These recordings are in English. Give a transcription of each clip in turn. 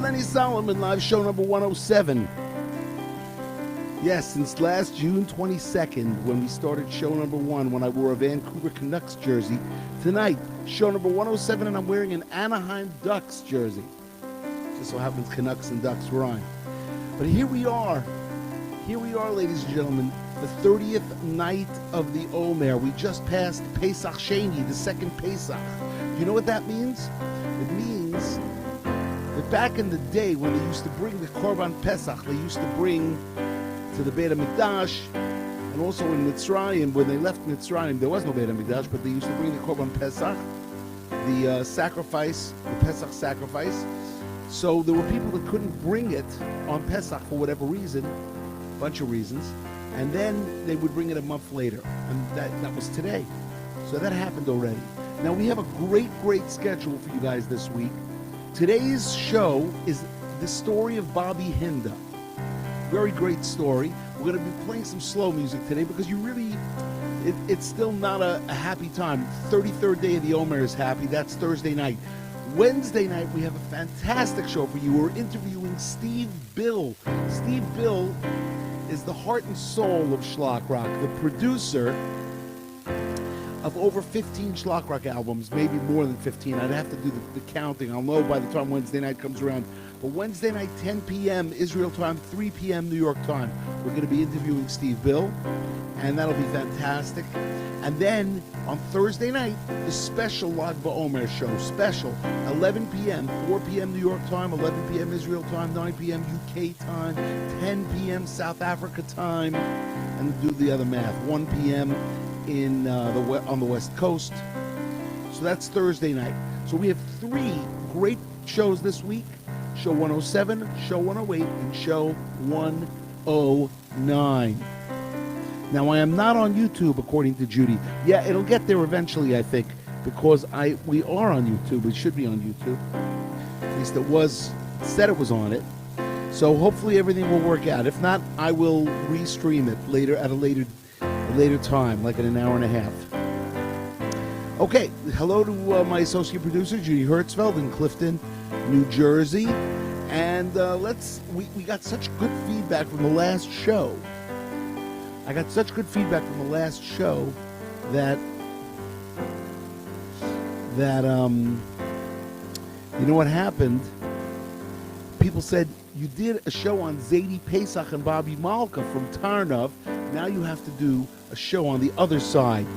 Lenny Solomon, live show number 107. Yes, since last June 22nd, when we started show number 1, when I wore a Vancouver Canucks jersey. Tonight, show number 107, and I'm wearing an Anaheim Ducks jersey. Just so happens Canucks and Ducks rhyme. But here we are, ladies and gentlemen, the 30th night of the Omer. We just passed Pesach Sheni, the second Pesach. You know what that means? It means that back in the day when they used to bring the Korban Pesach, they used to bring to the Beit HaMikdash, and also in Mitzrayim, when they left Mitzrayim, there was no Beit HaMikdash, but they used to bring the Korban Pesach, the sacrifice, the Pesach sacrifice. So there were people that couldn't bring it on Pesach for whatever reason, a bunch of reasons, and then they would bring it a month later, and that was today. So that happened already. Now we have a great schedule for you guys this week. Today's show is the story of Bobbi Hinda. Very great story. We're going to be playing some slow music today because it's still not a happy time. 33rd day of the Omer is happy. That's Thursday night. Wednesday night, we have a fantastic show for you. We're interviewing Steve Bill. Steve Bill is the heart and soul of Shlock Rock, the producer of over 15 Shlock Rock albums, maybe more than 15. I'd have to do the counting. I'll know by the time Wednesday night comes around. But Wednesday night, 10 p.m. Israel time, 3 p.m. New York time, we're going to be interviewing Steve Bill, and that'll be fantastic. And then on Thursday night, the special Lag BaOmer show, special, 11 p.m., 4 p.m. New York time, 11 p.m. Israel time, 9 p.m. UK time, 10 p.m. South Africa time, and do the other math, 1 p.m. on the West Coast. So that's Thursday night. So we have 3 great shows this week. Show 107, Show 108, and Show 109. Now, I am not on YouTube, according to Judy. Yeah, it'll get there eventually, I think, because we are on YouTube. It should be on YouTube. At least it said it was on it. So hopefully everything will work out. If not, I will restream it later at a later time, like in an hour and a half. Okay, hello to my associate producer, Judy Hertzfeld in Clifton, New Jersey. And we got such good feedback from the last show. I got such good feedback from the last show that you know what happened? People said, you did a show on Zadie Pesach and Bobby Malka from Tarnov. Now you have to do a show on the other side.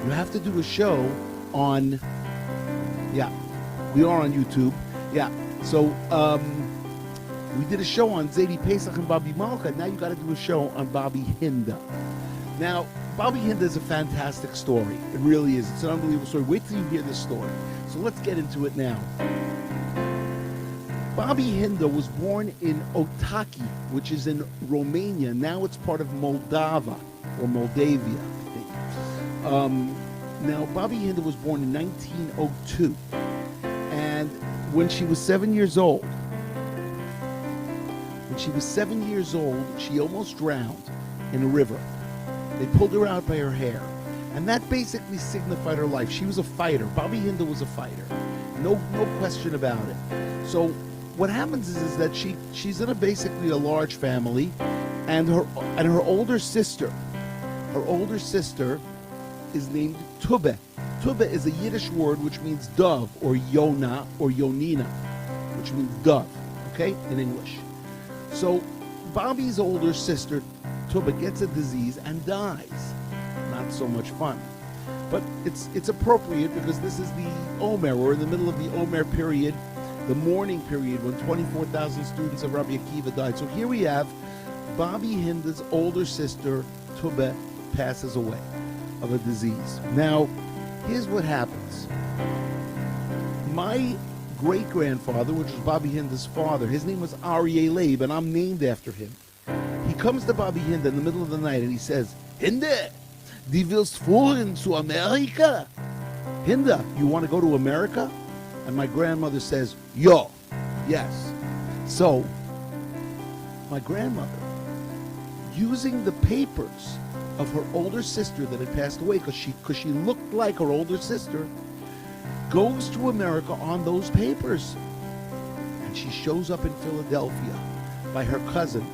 You have to do a show on, we are on YouTube. Yeah, so we did a show on Zadie Pesach and Bobbi Malka. Now you got to do a show on Bobbi Hinda. Now, Bobbi Hinda is a fantastic story. It really is. It's an unbelievable story. Wait till you hear this story. So let's get into it now. Bobbi Hinda was born in Otaki, which is in Romania. Now it's part of Moldova, or Moldavia, I think. Now, Bobbi Hinda was born in 1902. And when she was 7 years old, she almost drowned in a river. They pulled her out by her hair. And that basically signified her life. She was a fighter. Bobbi Hinda was a fighter. No question about it. So what happens is that she's in basically a large family, and her older sister is named Tube. Tube is a Yiddish word which means dove, or Yona, or Yonina, which means dove, okay, in English. So Bobby's older sister, Tuba, gets a disease and dies. Not so much fun. But it's appropriate because this is the Omer. We're in the middle of the Omer period, the mourning period, when 24,000 students of Rabbi Akiva died. So here we have Bobbi Hinda's older sister, Tuba, passes away of a disease. Now, here's what happens. My great-grandfather, which was Bobbi Hinda's father, his name was Aryeh Leib, and I'm named after him. He comes to Bobbi Hinda in the middle of the night and he says, Hinda, die willst fuhren zu Amerika? Hinda, you want to go to America? And my grandmother says, Yo, yes. So, my grandmother, using the papers of her older sister that had passed away, because she looked like her older sister, goes to America on those papers. And she shows up in Philadelphia by her cousin,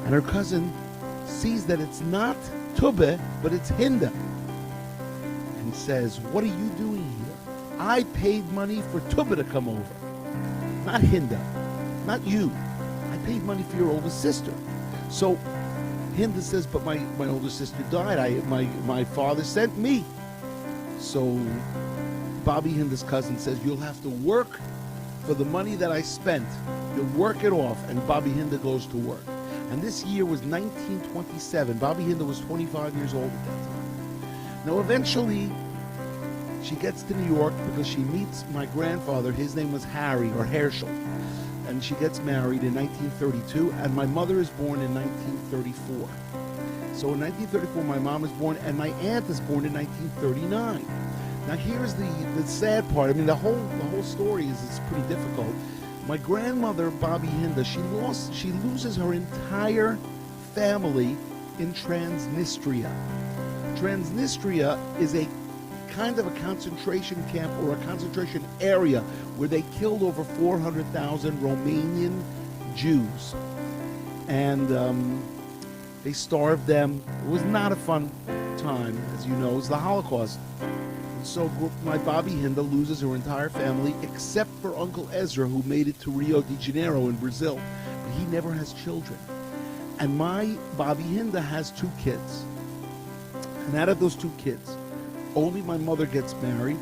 and her cousin sees that it's not Tubbe, but it's Hinda, and says, "What are you doing here? I paid money for Tubbe to come over, not Hinda, not you. I paid money for your older sister." So Hinda says, "But my older sister died. My father sent me." So Bobbi Hinda's cousin says, "You'll have to work for the money that I spent. You'll work it off." And Bobbi Hinda goes to work. And this year was 1927. Bobbi Hinda was 25 years old at that time. Now, eventually, she gets to New York because she meets my grandfather. His name was Harry, or Herschel. And she gets married in 1932, and my mother is born in 1934. So in 1934, my mom is born, and my aunt is born in 1939. Now here's the sad part. I mean, the whole story is pretty difficult. My grandmother, Bobbi Hinda, she loses her entire family in Transnistria. Transnistria is a kind of a concentration camp or a concentration area where they killed over 400,000 Romanian Jews. And they starved them. It was not a fun time, as you know. It was the Holocaust. And so my Bobbi Hinda loses her entire family except for Uncle Ezra, who made it to Rio de Janeiro in Brazil. But he never has children. And my Bobbi Hinda has 2 kids. And out of those 2 kids, only my mother gets married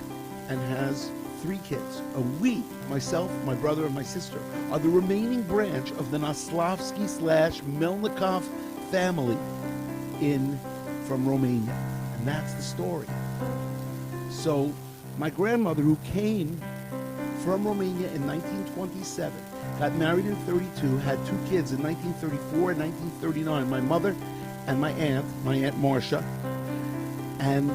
and has 3 kids. We, myself, my brother, and my sister, are the remaining branch of the Naslavsky/Melnikov family from Romania. And that's the story. So my grandmother, who came from Romania in 1927, got married in 32, had 2 kids in 1934 and 1939. My mother and my aunt Marcia. And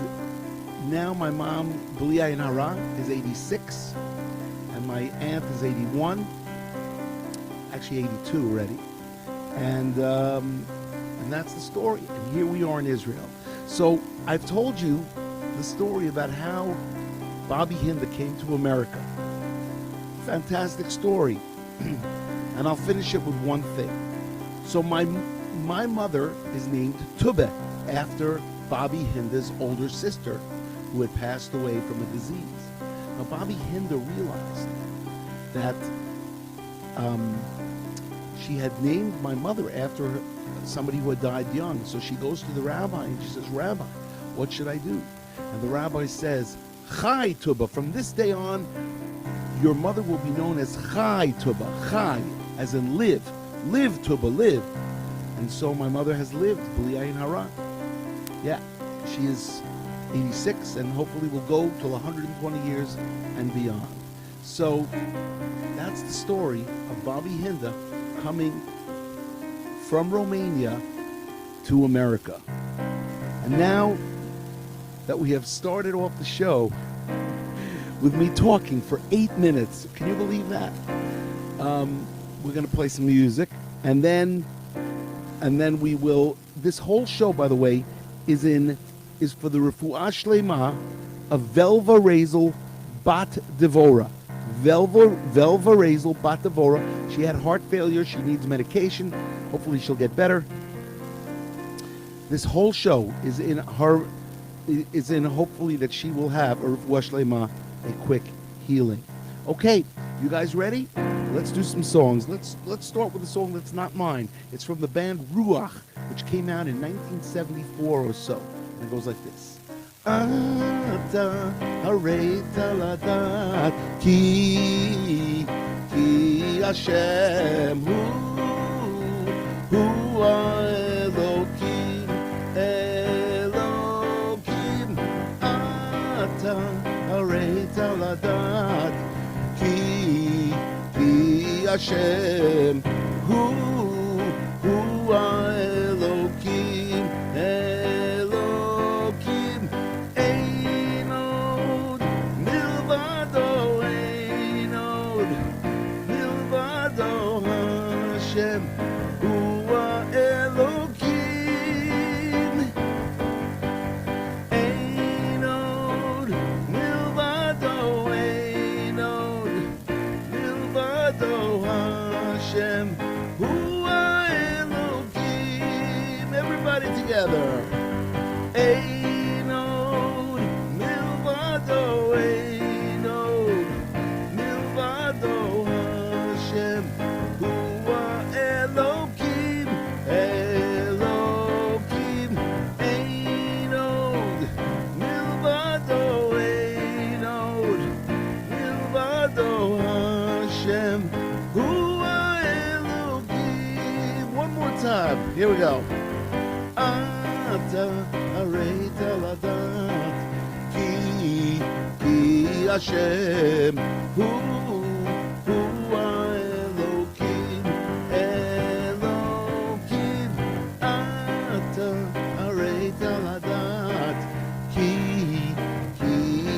now my mom, Bobbi Hinda, is 86, and my aunt is 81, actually 82 already, and that's the story. And here we are in Israel. So I've told you the story about how Bobbi Hinda came to America. Fantastic story, and I'll finish it with one thing. So my mother is named Tubbe after Bobbi Hinda's older sister, who had passed away from a disease. Now, Bobbi Hinda realized that she had named my mother after somebody who had died young. So she goes to the rabbi and she says, "Rabbi, what should I do?" And the rabbi says, "Chai Tubbe, from this day on, your mother will be known as Chai Tubbe." Chai, as in live. Live, Tubbe, live. And so my mother has lived, Bobbi Hinda. Yeah, she is 86, and hopefully will go till 120 years and beyond. So that's the story of Bobbi Hinda coming from Romania to America. And now that we have started off the show with me talking for 8 minutes, can you believe that? We're going to play some music, and then we will. This whole show, by the way, is for the Refuah Shlema of Velva Razel Bat Devora. Velva Razel Bat Devora. She had heart failure. She needs medication. Hopefully she'll get better. This whole show is in hopefully that she will have a Refuah Shlema, a quick healing. Okay, you guys ready? Let's do some songs. Let's start with a song that's not mine. It's from the band Ruach, which came out in 1974 or so. And it goes like this. Ata hareta ladat ki Hashem hu Elokim Ata hareta ladat ki Hashem hu Elokim Einod milvado Hashem hu Elokim Einod milvado together. Ein od milvado, ein od milvado Hashem, Hua Elokim, Elokim. Ein od milvado, ein od milvado Hashem, Hua Elokim. One more time. Here we go. Ata hareta ladat ki Hashem hu Elokim Elokim. Ata hareta ladat ki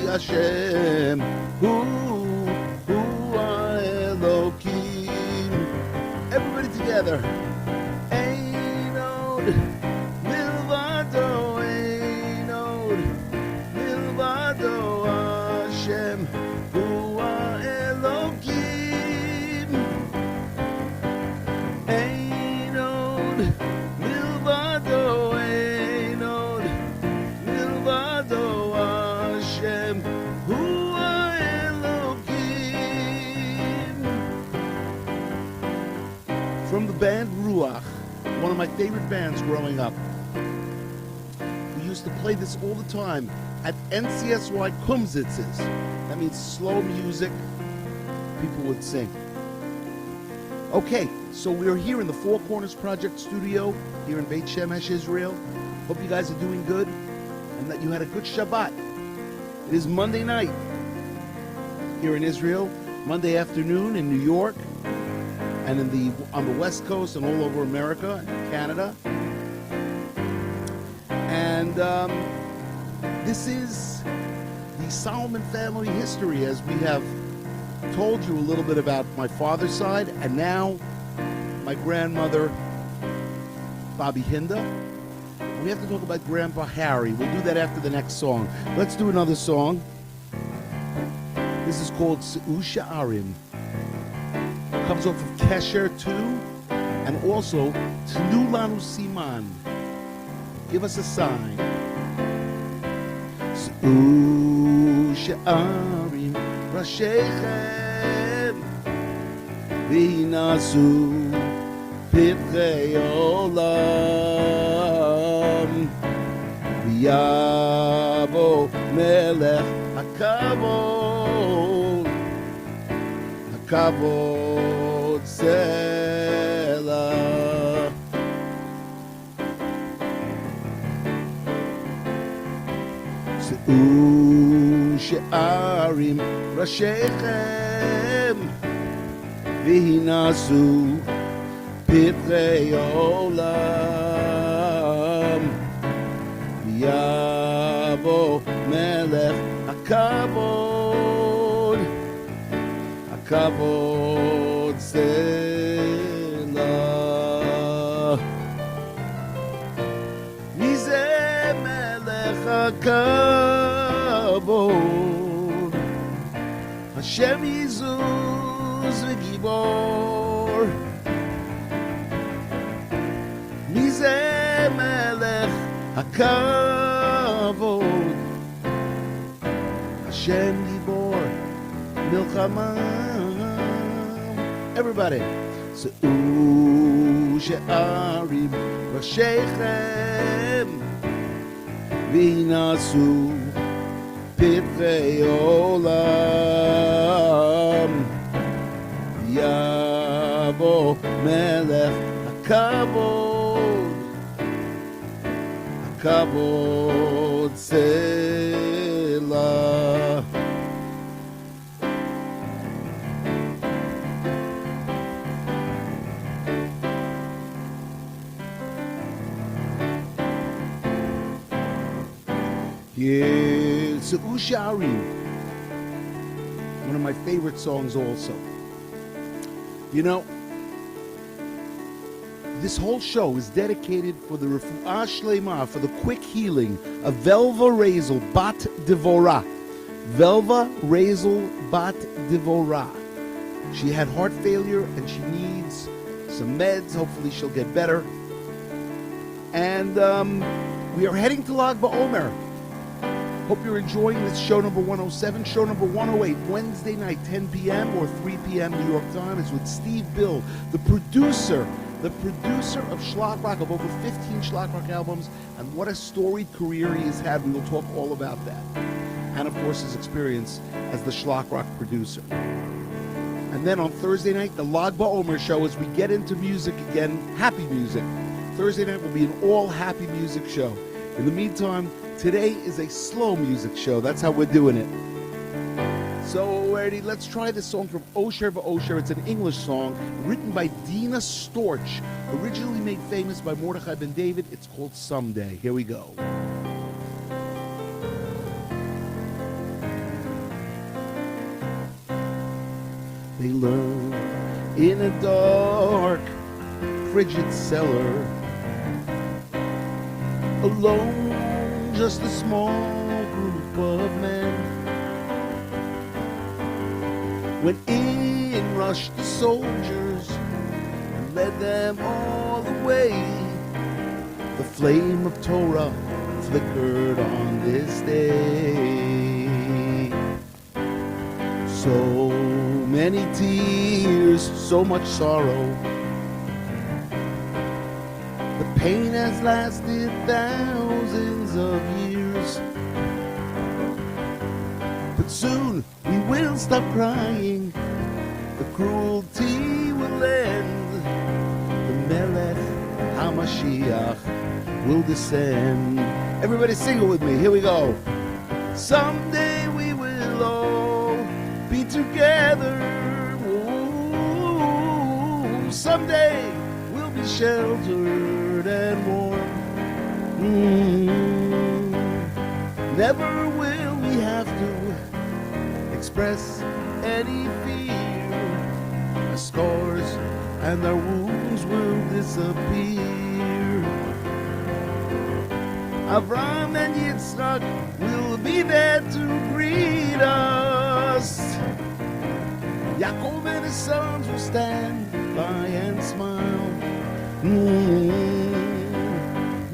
Hashem hu Elokim. Everybody together. Ein od milvado, ein od milvado Hashem, Hua Elokim. Ein od milvado, ein od milvado Hashem, Hua Elokim. From the band Ruach, one of my favorite bands growing up. We used to play this all the time at NCSY Kumsitzes. That means slow music. People would sing. Okay, so we're here in the Four Corners Project studio here in Beit Shemesh, Israel. Hope you guys are doing good and that you had a good Shabbat. It is Monday night here in Israel, Monday afternoon in New York, and on the West Coast and all over America and Canada. And this is the Solomon family history, as we have told you a little bit about my father's side, and now my grandmother, Bobbi Hinda. We have to talk about Grandpa Harry. We'll do that after the next song. Let's do another song. This is called Se'u Sha'arim. Comes off of Kesher 2, and also Tnu Lanu Siman. Give us a sign. Se'u Sha'arim Rashechem V'inasu Pitrei Olam V'yavo Melech HaKavod HaKavod Selah. Se'u Sha'arim Rashechem V'hinasu Pitrei Olam V'yavo Melech HaKavod HaKavod Selah. Mizeh Melech HaKavod Hashem Yizuz V'Gibor. Mizeh Melech HaKavod Hashem Gibor Milchama. Everybody. Se'u She'arim Rashechem V'inasu Pitrei Olam Yavo Melech HaKavod HaKavod Selah. Yeah, Se'u Sha'arim, one of my favorite songs also. You know, this whole show is dedicated for the Refu'ah Shlema, for the quick healing of Velva Razel Bat Devorah. Velva Razel Bat Devorah. She had heart failure and she needs some meds. Hopefully she'll get better. And we are heading to Lag BaOmer. Hope you're enjoying this show number 107. Show number 108, Wednesday night, 10 p.m. or 3 p.m. New York time, is with Steve Bill, the producer of Schlock Rock, of over 15 Schlock Rock albums, and what a storied career he has had. We will talk all about that. And, of course, his experience as the Schlock Rock producer. And then on Thursday night, the Lag BaOmer show, as we get into music again, happy music. Thursday night will be an all-happy music show. In the meantime, today is a slow music show. That's how we're doing it. So, Eddie, let's try this song from Osher V'Osher. It's an English song written by Dina Storch, originally made famous by Mordechai Ben David. It's called Someday. Here we go. They learn in a dark, frigid cellar, alone, just a small group of men. When in rushed the soldiers and led them all away, the flame of Torah flickered on this day. So many tears, so much sorrow. The pain has lasted thousands of years. But soon we will stop crying. The cruelty will end. The Melech HaMashiach will descend. Everybody sing it with me. Here we go. Someday we will all be together. Ooh, someday we'll be sheltered and warm. Never will we have to express any fear. Our scars and our wounds will disappear. Avram and Yitzchak will be there to greet us. Yaakov and his sons will stand by and smile.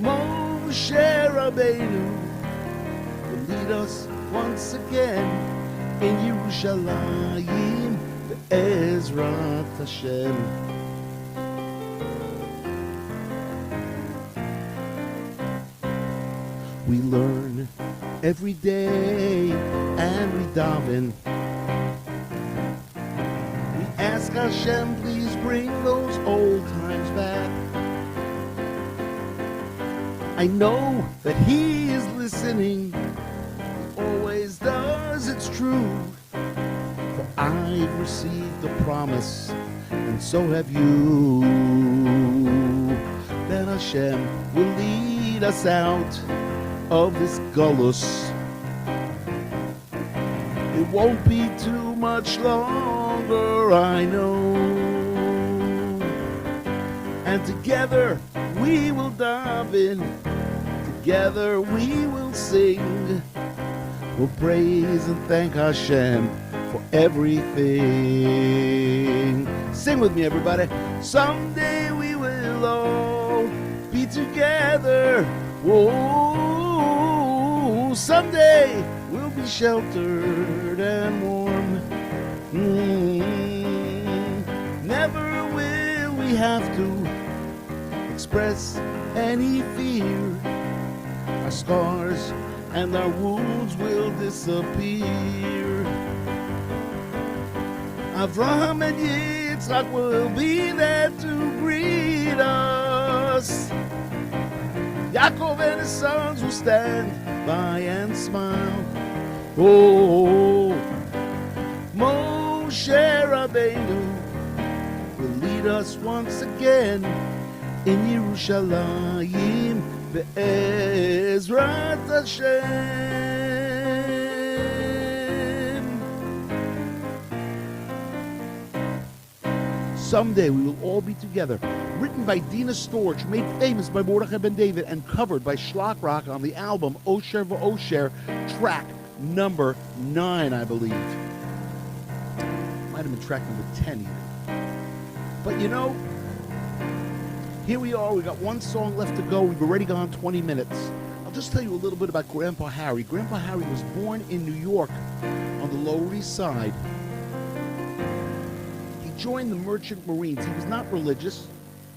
Moshe Rabbeinu will lead us once again in Yerushalayim, Be'ezrat Hashem. We learn every day and we daven. We ask Hashem, please bring those old times back. I know that He is listening. He always does, it's true. For I've received a promise, and so have you, that Hashem will lead us out of this gullus. It won't be too much longer, I know. And together we will dive in. Together we will sing. We'll praise and thank Hashem for everything. Sing with me, everybody. Someday we will all be together. Whoa, someday we'll be sheltered and warm. Never will we have to express any fear. Our scars and our wounds will disappear. Avraham and Yitzchak will be there to greet us. Yaakov and his sons will stand by and smile. Oh, Moshe Rabbeinu will lead us once again in Yerushalayim, Be'ezrat Hashem. Someday we will all be together. Written by Dina Storch, made famous by Mordechai Ben David, and covered by Schlock Rock on the album Osher V'Osher, track number 9, I believe. Might have been track number 10 even. But you know, Here we are. We got one song left to go. We've already gone 20 minutes. I'll just tell you a little bit about Grandpa Harry. Grandpa Harry was born in New York on the Lower East Side. He joined the Merchant Marines. He was not religious.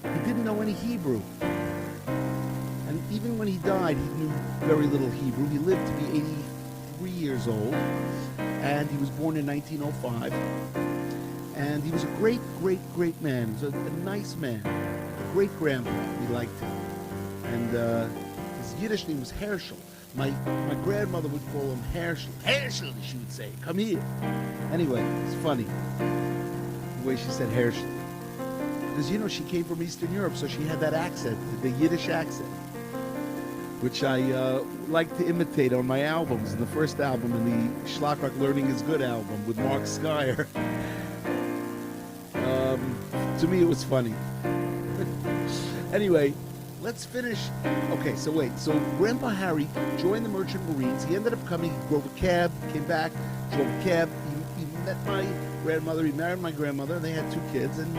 He didn't know any Hebrew. And even when he died, he knew very little Hebrew. He lived to be 83 years old. And he was born in 1905. And he was a great, great, great man. He was a nice man. A great grandpa. We liked him. And his Yiddish name was Herschel. My grandmother would call him Herschel. Herschel, she would say. Come here. Anyway, it's funny the way she said Herschel. Because, you know, she came from Eastern Europe, so she had that accent, the Yiddish accent, which I like to imitate on my albums. In the first album, in the Schlock Rock Learning is Good album with Mark Skyer. To me, it was funny. Anyway, let's finish. Okay, so wait. So Grandpa Harry joined the Merchant Marines. He ended up coming. He drove a cab, came back, drove a cab. He met my grandmother. He married my grandmother. They had 2 kids, and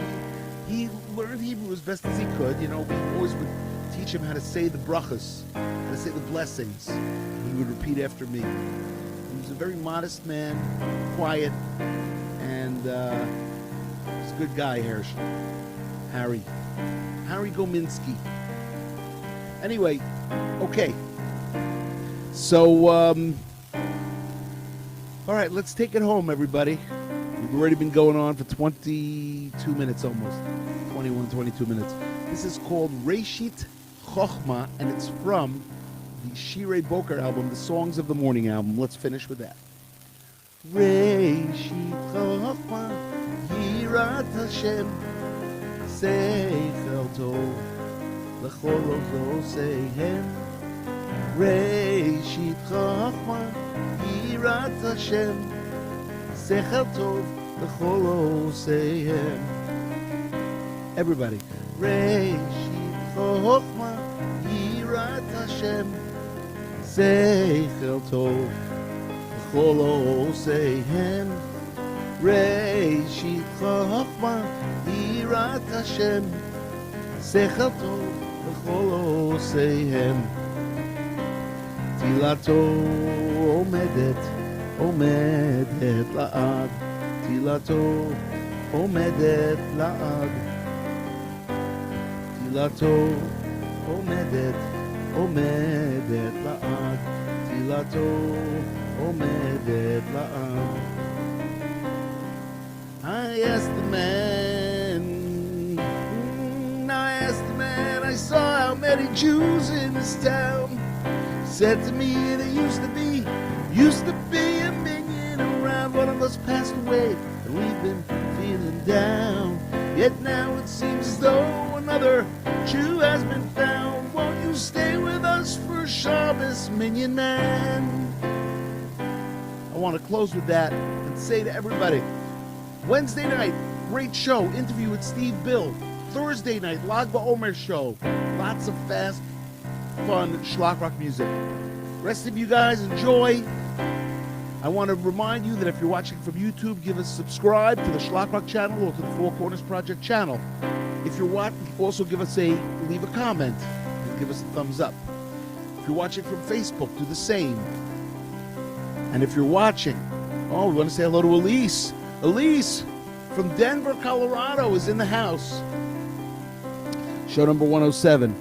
he learned Hebrew as best as he could. You know, we always would teach him how to say the brachas, how to say the blessings. He would repeat after me. He was a very modest man, quiet, and he's a good guy, Herschel. Harry Gominski. Anyway, okay. So, all right, let's take it home, everybody. We've already been going on for 22 minutes almost. 21, 22 minutes. This is called Reshit Chochma, and it's from the Shirei Boker album, the Songs of the Morning album. Let's finish with that. Reshit Chochma, Yirat Hashem, Seichel Tov, L'chol Oseihem. Reshit Chochma, Yirat Hashem, Seichel Tov, L'chol Oseihem. Everybody. Reshit Chochma, Yirat Hashem, Seichel Tov, L'chol Oseihem. Reshit Chochma, Yirat Hashem, Seichel Tov, L'chol Oseihem. Tilato עומדת לעד, תהילתו עומדת לעד, תהילתו עומדת לעד, תהילתו עומדת לעד. I asked the man, I saw how many Jews in this town. Said to me there used to be a million around. One of us passed away and we've been feeling down. Yet now it seems as though another Jew has been found. Won't you stay with us for Shabbos, Minyan Man? I want to close with that and say to everybody, Wednesday night, great show, interview with Steve Bill. Thursday night, Lag BaOmer show. Lots of fast, fun schlock rock music. Rest of you guys, enjoy. I want to remind you that if you're watching from YouTube, give us subscribe to the Schlock Rock channel or to the Four Corners Project channel. If you're watching, also leave a comment and give us a thumbs up. If you're watching from Facebook, do the same. And if you're watching, we want to say hello to Elise. Elise from Denver, Colorado is in the house. Show number 107.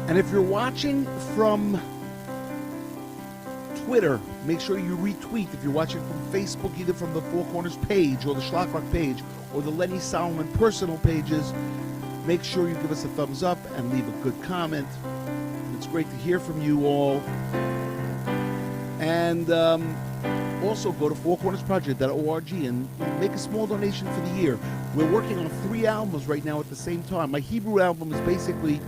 And if you're watching from Twitter, make sure you retweet. If you're watching from Facebook, either from the Four Corners page or the Schlock Rock page or the Lenny Solomon personal pages, make sure you give us a thumbs up and leave a good comment. It's great to hear from you all. And also go to fourcornersproject.org and make a small donation for the year. We're working on 3 albums right now at the same time. My Hebrew album is basically,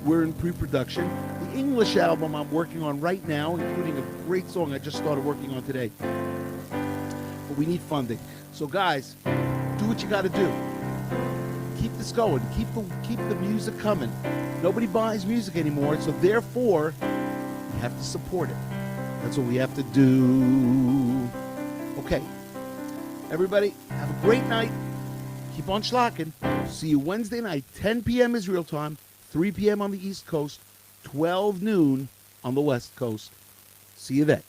we're in pre-production. The English album I'm working on right now, including a great song I just started working on today. But we need funding. So guys, do what you got to do. Keep this going. Keep the music coming. Nobody buys music anymore, so therefore, you have to support it. That's what we have to do. Okay. Everybody, have a great night. Keep on schlocking. See you Wednesday night, 10 p.m. Israel time, 3 p.m. on the East Coast, 12 noon on the West Coast. See you then.